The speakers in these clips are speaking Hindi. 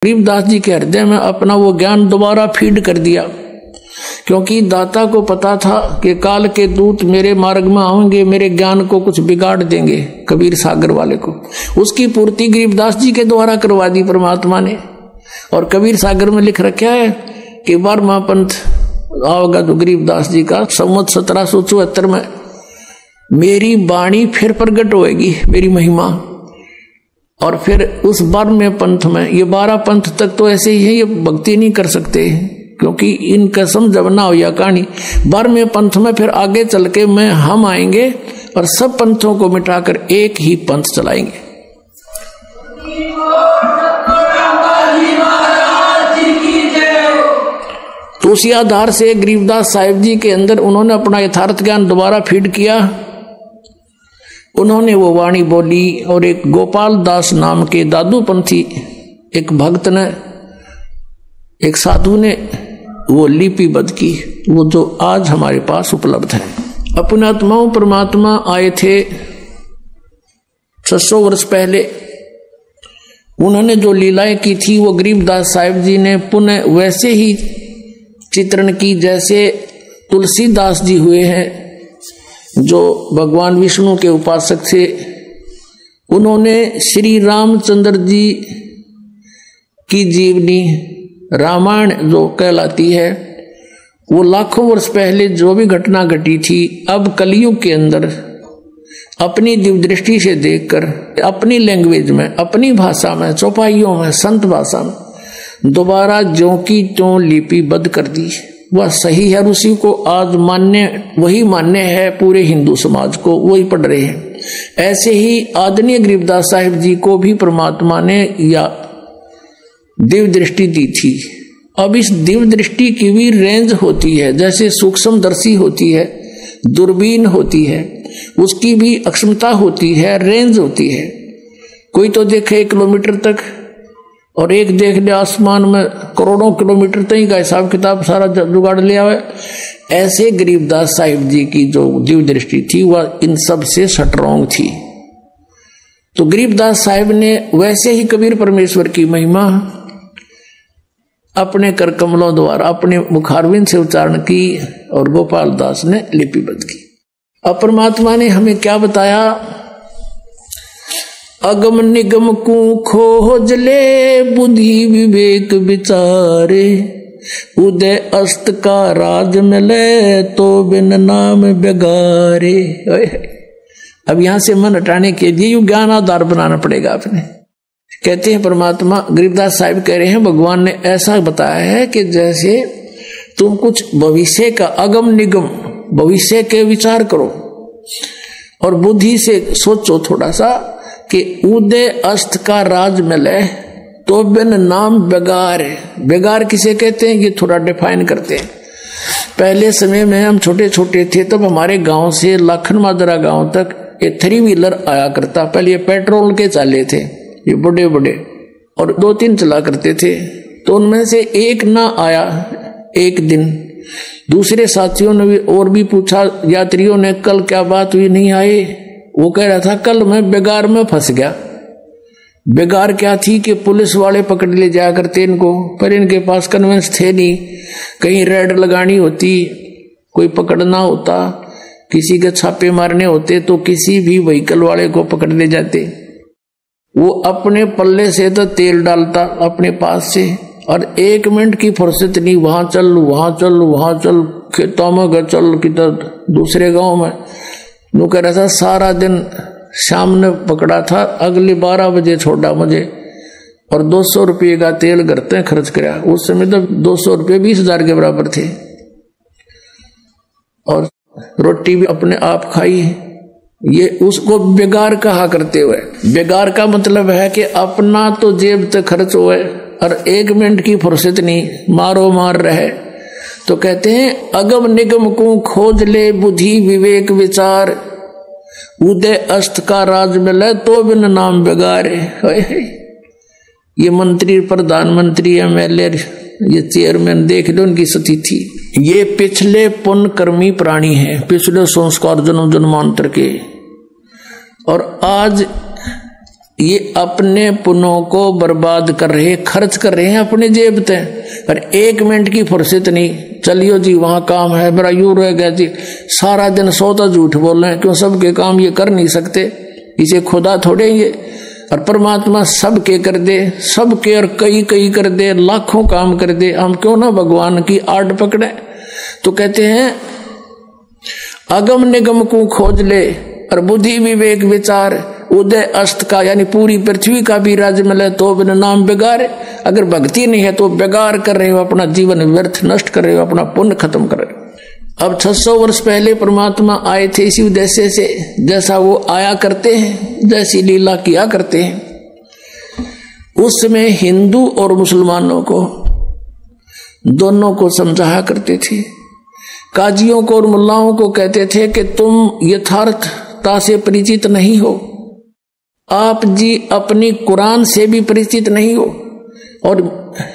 गरीबदास जी के हृदय में अपना वो ज्ञान दोबारा फीड कर दिया, क्योंकि दाता को पता था कि काल के दूत मेरे मार्ग में आएंगे, मेरे ज्ञान को कुछ बिगाड़ देंगे, कबीर सागर वाले को। उसकी पूर्ति गरीबदास जी के द्वारा करवा दी परमात्मा ने। और कबीर सागर में लिख रखा है कि 12वां पंथ आओगा तो गरीबदास जी का संवत 1774 में मेरी वाणी फिर प्रकट होएगी, मेरी महिमा। और फिर उस 12वें पंथ में, ये 12 पंथ तक तो ऐसे ही है, ये भक्ति नहीं कर सकते क्योंकि इनका समझ ना हो या कहानी। 12वें पंथ में फिर आगे चल के हम आएंगे और सब पंथों को मिटाकर एक ही पंथ चलाएंगे। तो उसी आधार से गरीबदास साहिब जी के अंदर उन्होंने अपना यथार्थ ज्ञान दोबारा फीड किया। उन्होंने वो वाणी बोली और एक गोपाल दास नाम के दादूपंथी एक भक्त ने, एक साधु ने वो लिपिबद्ध की, वो जो आज हमारे पास उपलब्ध है। अपने आत्माओं परमात्मा आए थे 600 वर्ष पहले। उन्होंने जो लीलाएं की थी वो गरीबदास साहिब जी ने पुनः वैसे ही चित्रण की जैसे तुलसीदास जी हुए हैं जो भगवान विष्णु के उपासक थे। उन्होंने श्री रामचंद्र जी की जीवनी रामायण जो कहलाती है, वो लाखों वर्ष पहले जो भी घटना घटी थी, अब कलयुग के अंदर अपनी दिव्य दृष्टि से देखकर अपनी लैंग्वेज में, अपनी भाषा में, चौपाइयों में, संत भाषा में दोबारा ज्यों की त्यों लिपिबद्ध कर दी। वह सही है, उसी को आज वही मान्य है पूरे हिंदू समाज को, वही पढ़ रहे हैं। ऐसे ही आदरणीय गरीबदास साहिब जी को भी परमात्मा ने या दिव्य दृष्टि दी थी। अब इस दिव्य दृष्टि की भी रेंज होती है, जैसे सूक्ष्मदर्शी होती है, दूरबीन होती है, उसकी भी अक्षमता होती है, रेंज होती है। कोई तो देखे 1 किलोमीटर तक और एक देख ले आसमान में करोड़ों किलोमीटर तक का हिसाब किताब सारा जुगाड़ लिया हुआ। ऐसे गरीबदास साहिब जी की जो दिव्य दृष्टि थी वह इन सब से स्ट्रॉन्ग थी। तो गरीबदास साहिब ने वैसे ही कबीर परमेश्वर की महिमा अपने कर कमलों द्वारा अपने मुखारविंद से उच्चारण की और गोपाल दास ने लिपिबद्ध की। अब परमात्मा ने हमें क्या बताया? अगम निगम को खोज ले बुद्धि विवेक विचारे, उदय अस्त का राज मिले तो बिन नाम बेगारे। अब यहां से मन हटाने के लिए यू ज्ञान आधार बनाना पड़ेगा आपने। कहते हैं परमात्मा, गरीबदास साहिब कह रहे हैं भगवान ने ऐसा बताया है कि जैसे तुम कुछ भविष्य का अगम निगम भविष्य के विचार करो और बुद्धि से सोचो थोड़ा सा कि उदय अस्त का राज मिले तो बिन नाम बेगार है। बेगार किसे कहते हैं ये थोड़ा डिफाइन करते हैं। पहले समय में हम छोटे छोटे थे तब हमारे गांव से लाखन मादरा गांव तक ये 3 व्हीलर आया करता। पहले ये पेट्रोल के चाले थे, ये बड़े बड़े, और 2-3 चला करते थे। तो उनमें से एक ना आया एक दिन, दूसरे साथियों ने भी और भी पूछा यात्रियों ने कल क्या बात हुई नहीं आए। वो कह रहा था कल मैं बेगार में फंस गया। बेगार क्या थी कि पुलिस वाले पकड़ ले जाया करते इनको, पर इनके पास कन्वेंस थे नहीं। कहीं रेड लगानी होती, कोई पकड़ना होता, किसी के छापे मारने होते तो किसी भी व्हीकल वाले को पकड़ ले जाते। वो अपने पल्ले से तो तेल डालता अपने पास से और 1 मिनट की फुर्सत नहीं, वहां चल वहां चल वहां चल, खेतों में चल किधर दूसरे गांव में। नु कह रहा था सारा दिन शाम ने पकड़ा था, अगले 12 बजे छोड़ा मुझे और 200 रुपये का तेल करते खर्च कराया। उस समय तो 200 रुपये 20,000 के बराबर थे। और रोटी भी अपने आप खाई। ये उसको बेगार कहा करते हुए, बेगार का मतलब है कि अपना तो जेब तक खर्च हुए और 1 मिनट की फुर्सत नहीं, मारो मार रहे। तो कहते हैं अगम निगम को खोज ले बुद्धि विवेक विचार, उदय अस्त का राज मिले तो बिन नाम बेगारे। ये मंत्री, प्रधानमंत्री, एमएलए, ये चेयरमैन देख लो उनकी स्थिति। ये पिछले पुण्य कर्मी प्राणी हैं, पिछले संस्कार जन्म जन्मांतर के। और आज ये अपने पुनों को बर्बाद कर रहे, खर्च कर रहे हैं अपने जेब ते, पर 1 मिनट की फुर्सत नहीं। चलियो जी वहां काम है, मेरा यूं रह गया जी, सारा दिन सोता झूठ बोल रहे हैं, क्यों सबके काम ये कर नहीं सकते, इसे खुदा थोड़े ये। और परमात्मा सबके कर दे, सबके और कई कई कर दे, लाखों काम कर दे, हम क्यों ना भगवान की आड़ पकड़े। तो कहते हैं अगम निगम को खोज ले और बुद्धि विवेक विचार, उदय अस्त का यानी पूरी पृथ्वी का भी राज्य मिले तो बिन नाम बेगार। अगर भक्ति नहीं है तो बेगार कर रहे हो, अपना जीवन व्यर्थ नष्ट कर रहे हो, अपना पुण्य खत्म कर रहे हो। अब 600 वर्ष पहले परमात्मा आए थे इसी उद्देश्य से, जैसा वो आया करते हैं, जैसी लीला किया करते हैं। उस समय हिंदू और मुसलमानों को दोनों को समझाया करते थे। काजियों को और मुल्लाओं को कहते थे कि तुम यथार्थता से परिचित नहीं हो, आप जी अपनी कुरान से भी परिचित नहीं हो। और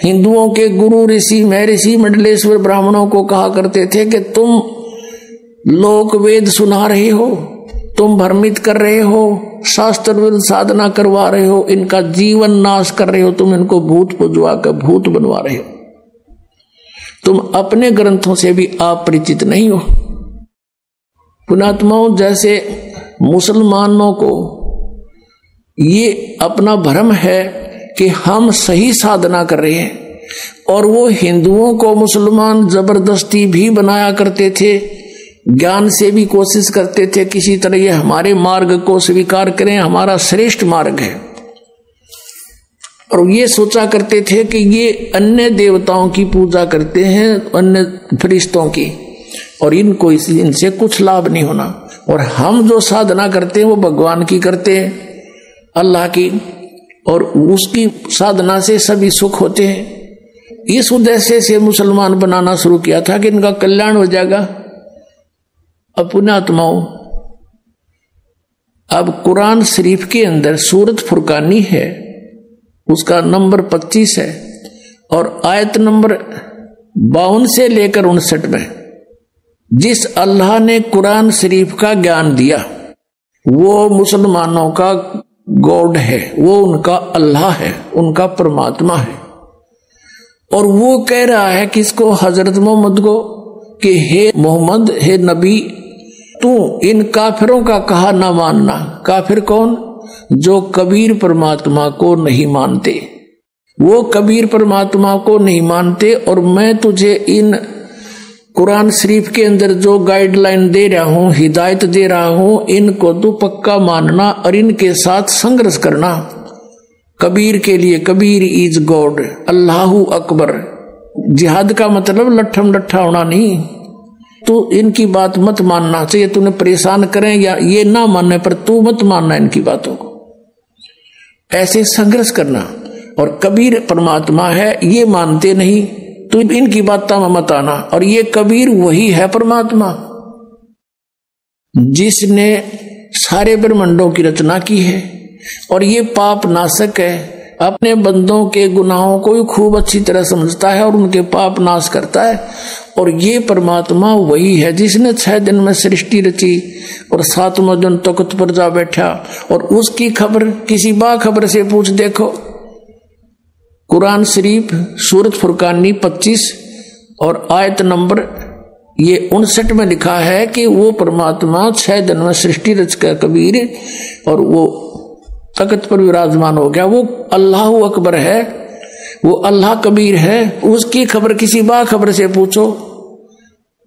हिंदुओं के गुरु ऋषि महर्षि मंडलेश्वर ब्राह्मणों को कहा करते थे कि तुम लोक वेद सुना रहे हो, तुम भ्रमित कर रहे हो, शास्त्र विरुद्ध साधना करवा रहे हो, इनका जीवन नाश कर रहे हो, तुम इनको भूत पुजवा कर भूत बनवा रहे हो, तुम अपने ग्रंथों से भी आप परिचित नहीं हो। पुणात्माओं, जैसे मुसलमानों को ये अपना भ्रम है कि हम सही साधना कर रहे हैं, और वो हिंदुओं को मुसलमान जबरदस्ती भी बनाया करते थे, ज्ञान से भी कोशिश करते थे किसी तरह ये हमारे मार्ग को स्वीकार करें, हमारा श्रेष्ठ मार्ग है। और ये सोचा करते थे कि ये अन्य देवताओं की पूजा करते हैं, अन्य फरिश्तों की, और इनको इनसे कुछ लाभ नहीं होना, और हम जो साधना करते हैं वो भगवान की करते हैं, अल्लाह की, और उसकी साधना से सभी सुख होते हैं। इस उद्देश्य से मुसलमान बनाना शुरू किया था कि इनका कल्याण हो जाएगा। अब पुण्यात्माओं, अब कुरान शरीफ के अंदर सूरत फुरकानी है, उसका नंबर 25 है, और आयत नंबर 52 से लेकर 59 में जिस अल्लाह ने कुरान शरीफ का ज्ञान दिया वो मुसलमानों का गॉड है, वो उनका अल्लाह है, उनका परमात्मा है। और वो कह रहा है किसको? हजरत मोहम्मद को, कि हे मोहम्मद, हे नबी, तू इन काफिरों का कहा ना मानना। काफिर कौन? जो कबीर परमात्मा को नहीं मानते, वो कबीर परमात्मा को नहीं मानते। और मैं तुझे इन कुरान शरीफ के अंदर जो गाइडलाइन दे रहा हूं, हिदायत दे रहा हूं, इनको तू पक्का मानना और इनके साथ संघर्ष करना। कबीर के लिए, कबीर इज गॉड, अल्लाहू अकबर। जिहाद का मतलब लट्ठम लट्ठा होना नहीं, तू इनकी बात मत मानना। चाहिए तूने परेशान करें या ये ना मानने पर तू मत मानना इनकी बातों को, ऐसे संघर्ष करना। और कबीर परमात्मा है, ये मानते नहीं, तू इनकी बातों में मत आना। और ये कबीर वही है परमात्मा जिसने सारे ब्रह्मांडों की रचना की है, और ये पाप नाशक है, अपने बंदों के गुनाहों को खूब अच्छी तरह समझता है और उनके पाप नाश करता है। और ये परमात्मा वही है जिसने 6 दिन में सृष्टि रची और 7वां दिन तख्त पर जा बैठा। और उसकी खबर किसी बाखबर से पूछ देखो। कुरान शरीफ सूरत फुरकानी 25 और आयत नंबर ये 59 में लिखा है कि वो परमात्मा 6 दिन में सृष्टि रच कर कबीर, और वो तख्त पर विराजमान हो गया। वो अल्लाह अकबर है, वो अल्लाह कबीर है। उसकी खबर किसी बाखबर से पूछो।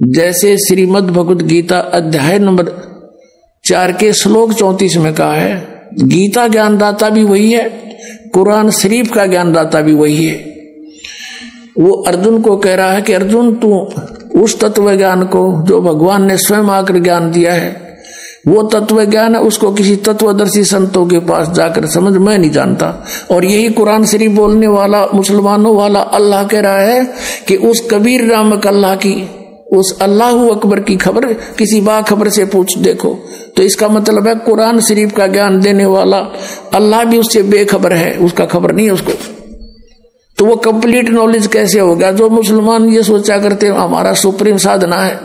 जैसे श्रीमद् भगवद गीता अध्याय नंबर 4 के श्लोक 34 में कहा है, गीता ज्ञानदाता भी वही है, कुरान शरीफ का ज्ञानदाता भी वही है। वो अर्जुन को कह रहा है कि अर्जुन, तू उस तत्व ज्ञान को जो भगवान ने स्वयं आकर ज्ञान दिया है, वो तत्व ज्ञान है, उसको किसी तत्वदर्शी संतों के पास जाकर समझ, मैं नहीं जानता। और यही कुरान शरीफ बोलने वाला मुसलमानों वाला अल्लाह कह रहा है कि उस कबीर नामक अल्लाह की, उस अल्लाह अकबर की खबर किसी बाखबर से पूछ देखो। तो इसका मतलब है कुरान शरीफ का ज्ञान देने वाला अल्लाह भी उससे बेखबर है, उसका खबर नहीं है उसको। तो वो कंप्लीट नॉलेज कैसे होगा? जो मुसलमान ये सोचा करते हैं हमारा सुप्रीम साधना है,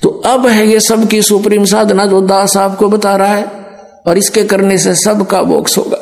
तो अब है ये सबकी सुप्रीम साधना जो दास आपको बता रहा है, और इसके करने से सबका मोक्ष होगा।